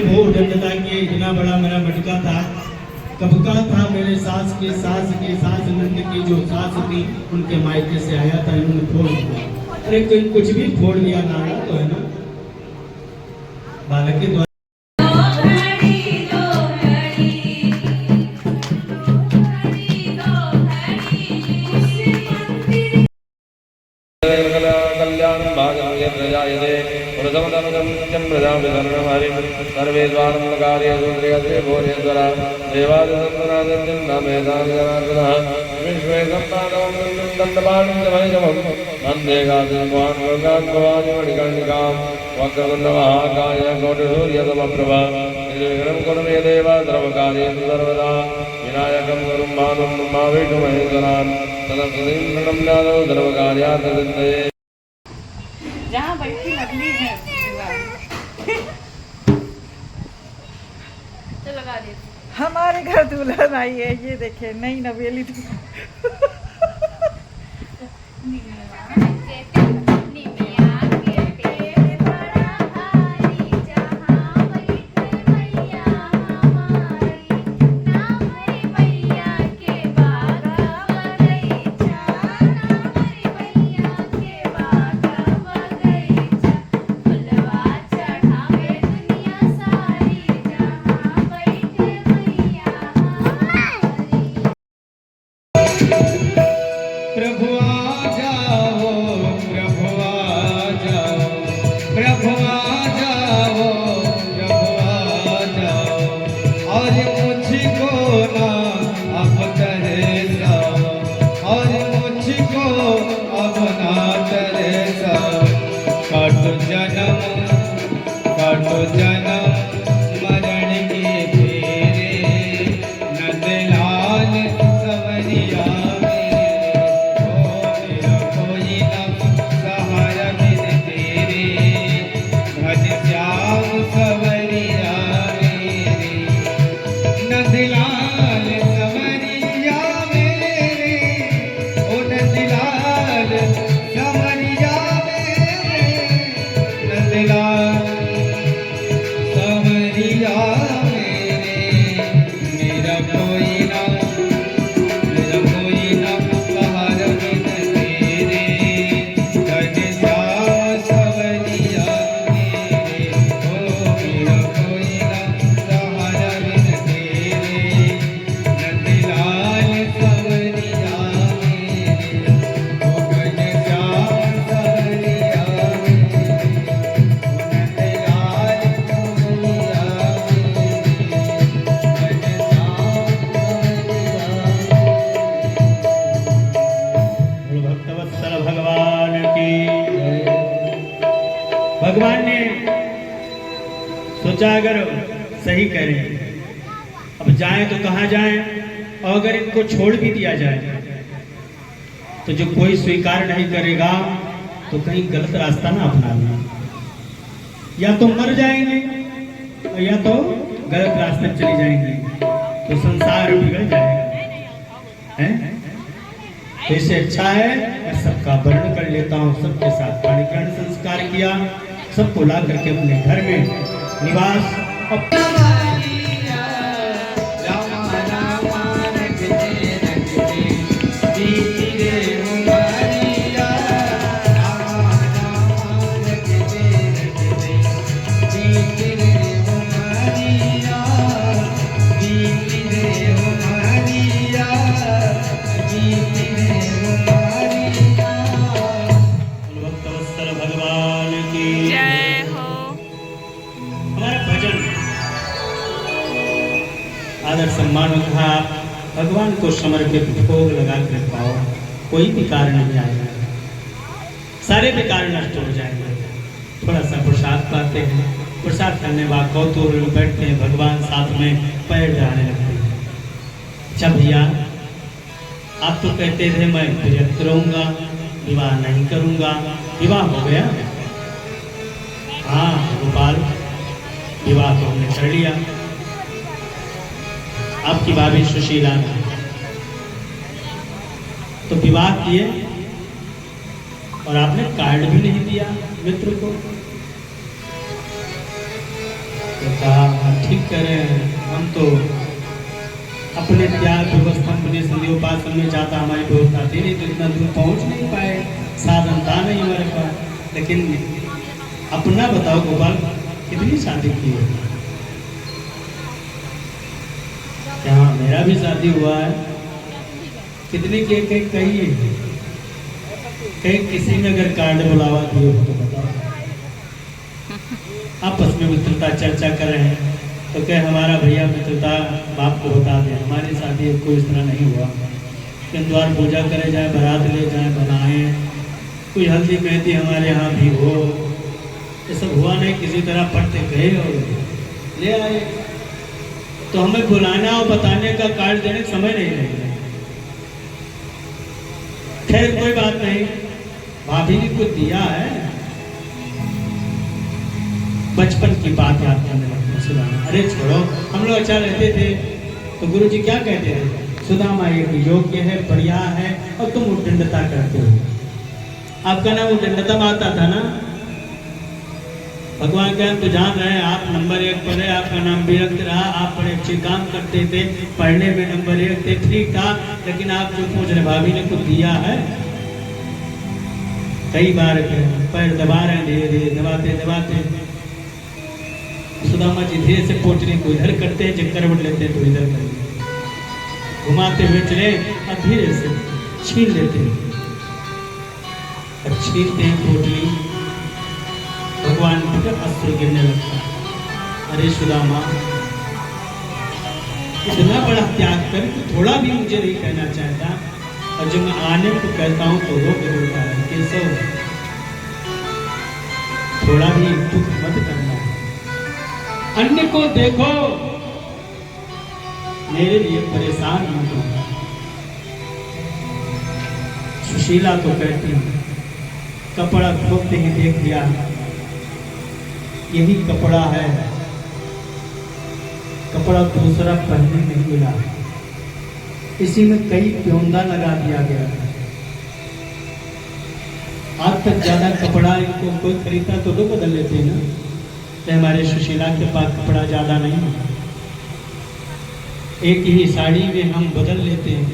भोग दंडता के इतना बड़ा मेरा मटका था, कब का था मेरे सास के नंद की जो सास थी उनके मायके से आया था, इन्होंने फोड़ दिया। अरे कोई कुछ भी फोड़ दिया नाना तो है ना, बालक के द्वारा सर्वे द्वारमकार्ये भोजेश्वरा विश्वे वंदे गांधिकां वक्रतुण्डमहाकाय कोटिसूर्यसमप्रभा निर्विघ्नं कुरु मे देव सर्वकार्येषु सर्वदा विनायकं गुरुं मानुं विष्णुमहेश्वरान् सदसतीं प्रणम्यादौ सर्वकार्यार्थसिद्धये। जहाँ बैठी लगली है तो लगा दे। हमारे घर दुल्हन आई है, ये देखे नई नवेली भगवान ने सोचा अगर सही करें, अब जाएं तो कहाँ जाएं, और अगर इनको छोड़ भी दिया जाए तो जो कोई स्वीकार नहीं करेगा तो कहीं गलत रास्ता ना अपनाना, या तो मर जाएंगे या तो गलत रास्ते चले जाएंगे, तो संसार बिगड़ जाएगा है? तो इससे अच्छा है मैं सबका वर्ण कर लेता हूँ, सबके साथ पाणिग्रहण संस्कार किया, सबको ला करके अपने घर में निवास आदर सम्मान था, भगवान को समर्पित भोग लगा कर पाओ, कोई भी कार्य नहीं आएगा, सारे भी कार्य नष्ट हो जाएंगे। थोड़ा सा प्रसाद पाते हैं, प्रसाद खाने बाद कौतूहल में बैठते हैं, भगवान साथ में पैर डालने लगते हैं, अच्छा भैया, आप तो कहते थे मैं विरक्त रहूंगा, विवाह नहीं करूंगा, विवाह हो गया? हाँ गोपाल, विवाह तो हमने कर लिया। आपकी भाभी सुशीला ने तो विवाह किए और आपने कार्ड भी नहीं दिया मित्र को। तो कहा हाँ ठीक कह रहे हैं, हम तो अपने त्याग व्यवस्था अपने संध्योपासन में जाता हमारी व्यवस्था थी नहीं, तो इतना दूर पहुंच नहीं पाए, साधन था नहीं हमारे पास। लेकिन अपना बताओ गोपाल, कितनी शादी की है? यहाँ मेरा भी शादी हुआ है। कितने के कही किसी ने अगर कार्ड बुलावा दिए हो तो बताओ। आपस में मित्रता चर्चा कर रहे हैं तो क्या हमारा भैया मित्रता बाप को बता दे, हमारी शादी कोई इस तरह नहीं हुआ कि द्वार पूजा करे जाए, बारात ले जाए, बनाए, कोई हल्दी मेहंदी हमारे यहाँ भी हो, ये सब हुआ नहीं। किसी तरह पढ़ते गए और ले आए। तो हमें बुलाना और बताने का कार्ड देने का समय नहीं लगेगा। खैर कोई बात नहीं, भाभी ने कुछ दिया है। बचपन की बात याद करने लगते सुदामा। अरे छोड़ो, हम लोग अच्छा रहते थे तो गुरुजी क्या कहते थे? सुदामा ये योग्य है, बढ़िया है, और तुम उद्दंडता करते हो। आपका नाम उद्दंडता में आता था ना? भगवान के हम तो जान रहे हैं, आप नंबर 1 पर है, आपका नाम विरक्त रहा, आप बड़े अच्छे काम करते थे, पढ़ने में नंबर 1 थे, ठीक था, लेकिन आप जो पूछ रहे भाभी ने कुछ दिया है? कई बार पैर दबा रहे हैं, धीरे धीरे दबाते दबाते सुदामा जी धीरे से पोटली को इधर करते हैं, जब करवट लेते हैं तो इधर करते, घुमाते हुए चले और धीरे से छीन लेते हैं और छीनते हैं पोटली, भगवान पर अस्त्र गिरने लगता है। अरे सुदामा, इतना बड़ा त्याग कर थोड़ा भी मुझे नहीं कहना चाहता, और जब मैं आने को कहता हूँ तो रोक देता है। केशव, थोड़ा भी दुख मत करना, अन्य को देखो, मेरे लिए परेशान मत होना। सुशीला तो कहती कपड़ा खोलते ही देख लिया, यही कपड़ा है, कपड़ा दूसरा पहनने नहीं मिला, इसी में कई प्योंदा लगा दिया गया। आज तक ज्यादा कपड़ा इनको कोई खरीदता तो लोग बदल लेते हैं ना, तो हमारे सुशीला के पास कपड़ा ज्यादा नहीं, एक ही साड़ी में हम बदल लेते हैं।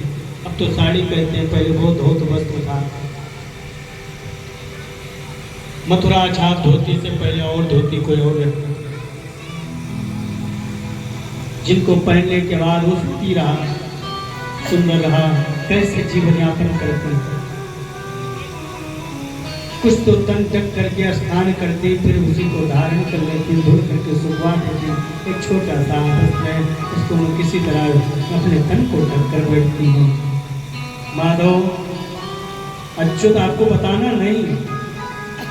अब तो साड़ी कहते हैं, पहले वो धोत वस्त्र था, मथुरा छाप धोती से पहले और धोती कोई और रखती, जिनको पहनने के बाद वो सुखी रहा, सुंदर रहा, कैसे जीवन यापन करते हैं। कुछ तो तन तक करके स्नान करती, फिर उसी को धारण कर लेती, धुल करके सुखवा देती, एक छोटा सा है उसको किसी तरह अपने तन को ढक कर बैठती है। माधव, अच्युत आपको बताना नहीं,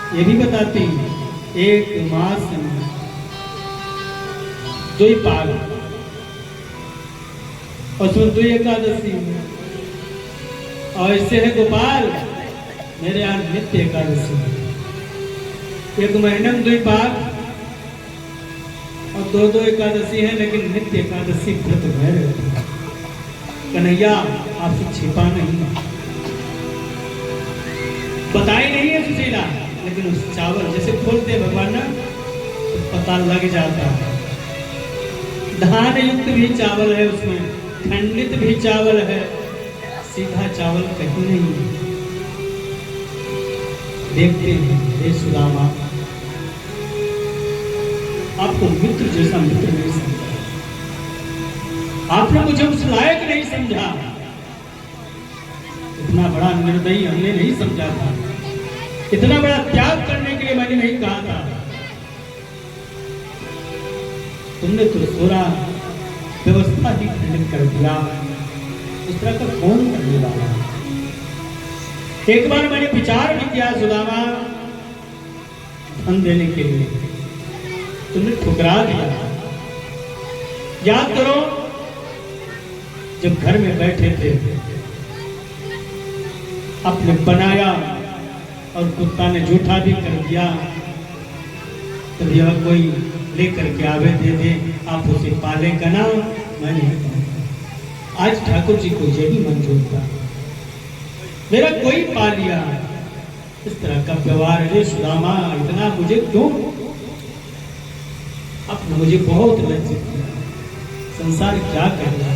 ये भी बताती, एक मास में 2 पाग और उसमें 2 एकादशी, और इससे है गोपाल मेरे यहाँ नित्य एकादशी, 1 महीने में 2 पाग और 2 एकादशी है, लेकिन नित्य एकादशी व्रत है। कन्हैया आपसे छिपा नहीं, बताई नहीं है सुशीला, लेकिन उस चावल जैसे खोलते भगवान ना तो पता लग जाता है। धान युक्त भी चावल है उसमें, खंडित भी चावल है, सीधा चावल कहीं नहीं है। देखते हैं हे सुदामा, आपको मित्र जैसा मित्र नहीं समझा, आपने मुझे उस लायक नहीं समझा, इतना बड़ा निर्दयी हमने नहीं समझा था, इतना बड़ा त्याग करने के लिए मैंने नहीं कहा था। तुमने तो सोरा व्यवस्था ही खंडित कर दिया, उस तरह का कौन करने वाला। एक बार मैंने विचार भी किया सुदामा, धन देने के लिए तुमने ठुकरा दिया। याद करो जब घर में बैठे थे, आपने बनाया और कुत्ता ने झूठा भी कर दिया, तो यह कोई लेकर के आवे दे दे, आप उसे पाले का ना, मैं नहीं कहूँगा। आज ठाकुर जी को यही मंजूर था, मेरा कोई पा लिया। इस तरह का व्यवहार है सुदामा, इतना मुझे क्यों? आपने मुझे बहुत लज्जित किया। संसार क्या करना,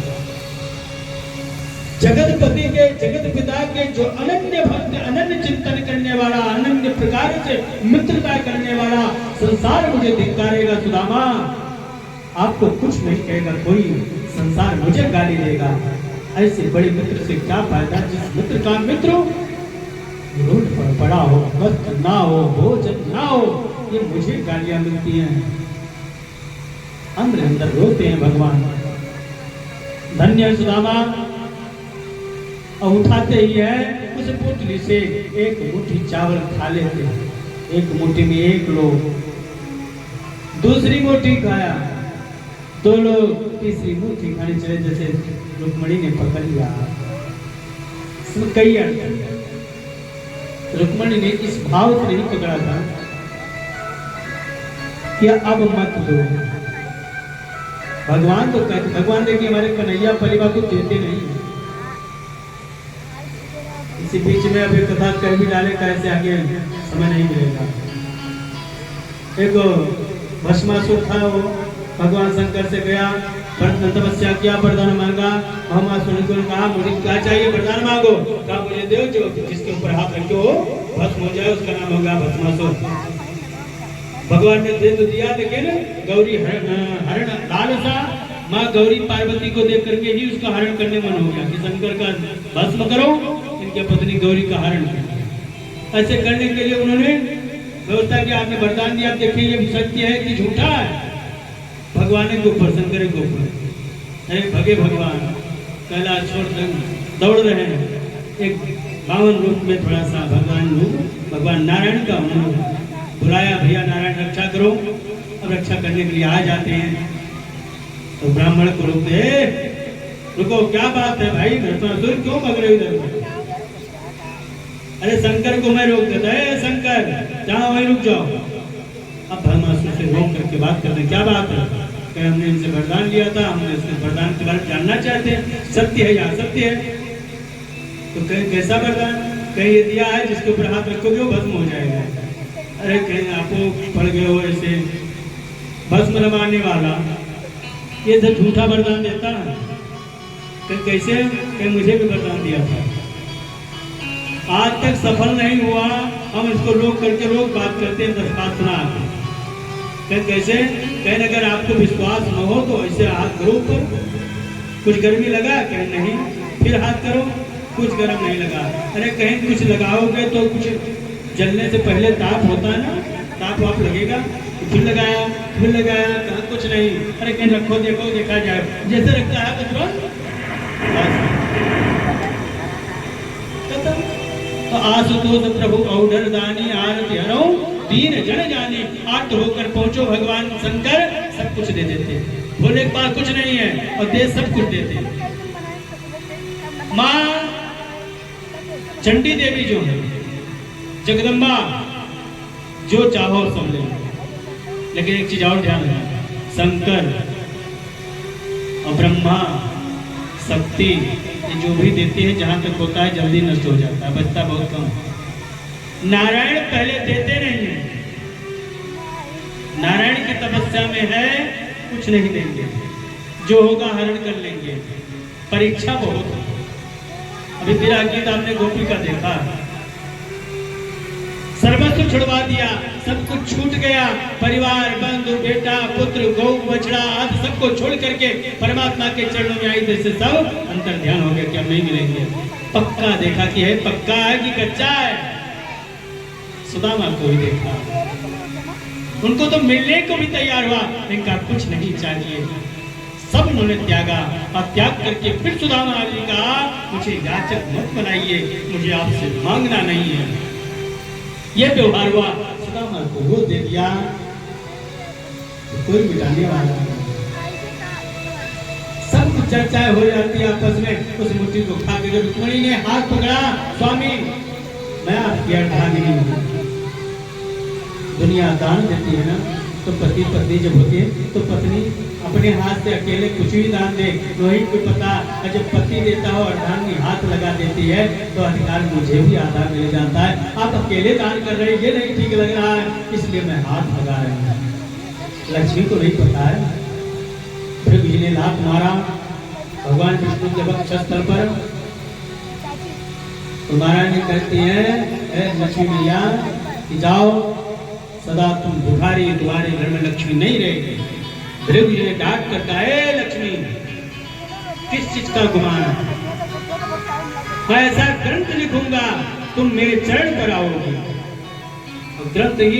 जगतपति के, जगत पिता के जो अनन्य भक्त, अनन्य चिंतन करने वाला, अनन्य प्रकार से मित्रता करने वाला, संसार मुझे धिक्कारेगा सुदामा। आपको कुछ नहीं कहेगा कोई, संसार मुझे गाली देगा। ऐसे बड़े मित्र से क्या फायदा, जिस मित्र का मित्र रोड पर पड़ा हो, वस्त्र ना हो, भोजन ना हो, ये मुझे गालियां मिलती हैं। अंदर अंदर रोते हैं भगवान। धन्य है सुदामा। और उठाते ही है उस पोटली से एक मुट्ठी चावल खा लेते हैं, एक मुट्ठी में एक लोग, दूसरी मुट्ठी खाया, दो लोग, तीसरी मुट्ठी खाने चले, जैसे रुक्मणी ने पकड़ लिया। इसमें कई अर्थ है। रुक्मणी ने इस भाव से नहीं पकड़ा था कि अब मत दो। भगवान तो कहते, भगवान देखिए हमारे कन्हैया परिवार को देते नहीं। इसी बीच में अभी कथा कह भी डाले, कैसे आगे समय नहीं मिलेगा। एक भस्मासुर था, वो भगवान शंकर से गया, तपस्या किया, वरदान मांगा। भस्मासुर को कहा मुझे क्या चाहिए, वरदान मांगो। कहा मुझे दो जो जिसके ऊपर हाथ रखो भस्म हो जाए, उसका नाम होगा भस्मासुर। भगवान ने दे तो दिया, लेकिन गौरी हरण लालसा, माँ गौरी पार्वती को देख करके ही उसका हरण करने मन हो गया कि शंकर का भस्म करो, इनकी पत्नी गौरी का हरण करो। ऐसे करने के लिए उन्होंने व्यवस्था की, आपने वरदान दिया, देखिए ये सत्य है कि झूठा है। भगवान ने गोपर, शंकर गोपर, अरे भगे भगवान कैलाश छोड़ दौड़ रहे हैं। एक बावन रूप में थोड़ा सा भगवान रूप, भगवान नारायण का उन्होंने बुलाया, भैया नारायण रक्षा करो। अब रक्षा करने के लिए आ जाते हैं तो ब्राह्मण को रोकते, रुको क्या बात है भाई, भस्मासुर क्यों भग रहे इधर? अरे शंकर को मैं रोक देता है, शंकर जहाँ वहीं रुक जाओ। अब भस्मासुर से रोक करके बात करते, क्या बात है? कहीं हमने इनसे वरदान लिया था, हमने इसके वरदान के बारे में जानना चाहते हैं, सत्य है या असत्य है? तो कहीं कैसा वरदान? कहीं ये दिया है जिसके ऊपर हाथ रखोगे वो भस्म हो जाएगा। अरे कहीं आपको पड़ गए हो ऐसे भस्म रमाने वाला, ये तो झूठा वरदान देता है। कहीं कैसे? कहीं मुझे भी वरदान दिया था, आज तक सफल नहीं हुआ। हम इसको रोक करके रोक बात करते हैं, 10 बात सुना आते। कैसे? कहीं अगर आपको विश्वास न हो तो ऐसे हाथ करो ऊपर, कुछ गर्मी लगा? कहीं नहीं, फिर हाथ करो, कुछ गर्म नहीं लगा। अरे कहीं कुछ लगाओगे तो कुछ जलने से पहले ताप होता है ना, ताप वाप लगेगा, फिर लगाया, कहाँ कुछ नहीं। अरे कहीं रखो, देखो, देखा जाए, जैसे रखता है तो तुरंत। तो आशुतोष प्रभु औडर दानी आरती हरो, दीन जन जानी, आर्त होकर पहुंचो भगवान शंकर, सब कुछ दे देते। भोले के पास कुछ नहीं है और दे सब कुछ देते। माँ चंडी देवी जो है, जगदम्बा, जो चाहो सब ले। लेकिन एक चीज और ध्यान रखना, शंकर और ब्रह्मा, शक्ति, ये जो भी देते हैं जहां तक होता है जल्दी नष्ट हो जाता है, बचता बहुत कम। नारायण पहले देते नहीं है, नारायण की तपस्या में है कुछ नहीं देंगे, जो होगा हरण कर लेंगे। परीक्षा बहुत है। अभी तेरा गीत आपने गोपी का देखा, सर्वस्व छुड़वा दिया, सब कुछ छूट गया, परिवार, बंधु, बेटा, पुत्र, गौ, बछड़ा आदि सबको छोड़ करके परमात्मा के चरणों में आई, जैसे सब अंतर ध्यान हो गया कि अब नहीं मिलेंगे। पक्का देखा कि है, पक्का है कि कच्चा है। सुदामा को भी देखा, उनको तो मिलने को भी तैयार हुआ, इनका कुछ नहीं चाहिए, सब उन्होंने त्यागा। और त्याग करके फिर सुदामा ने कहा, मुझे याचक मत बनाइए, मुझे आपसे मांगना नहीं है। ये व्यवहार हुआ, सुदामा को वो दे दिया, कोई मिटाने वाला नहीं, सब कुछ चर्चाएं हो जाती है आपस में, उस मुट्ठी को खा के जब रुक्मिणी ने हाथ पकड़ा, स्वामी मैं आपकी अर्धांगिनी हूँ। दुनिया दान देती है ना, तो पति पत्नी जब होती है तो पत्नी अपने हाथ से अकेले कुछ भी दान दे, वही को पता। और जब पति देता हो अर्धांगिनी हाथ लगा देती है तो अधिकार मुझे भी आधा मिल जाता है। आप अकेले दान कर रहे हैं, ये नहीं ठीक लग रहा है, इसलिए मैं हाथ लगा रहा हूँ। लक्ष्मी को नहीं पता है। फिर जी ने लात मारा भगवान विष्णु के वक्षस्थल पर, तो महारानी कहती है लक्ष्मी मैया कि जाओ, सदा तुम भिखारी, तुम्हारे घर में लक्ष्मी नहीं रहेगी। भृगु जी ने डांट कर कहा, लक्ष्मी किस चीज का गुमान है, मैं ऐसा ग्रंथ लिखूंगा तुम मेरे चरण पर आओगी। ग्रंथ ही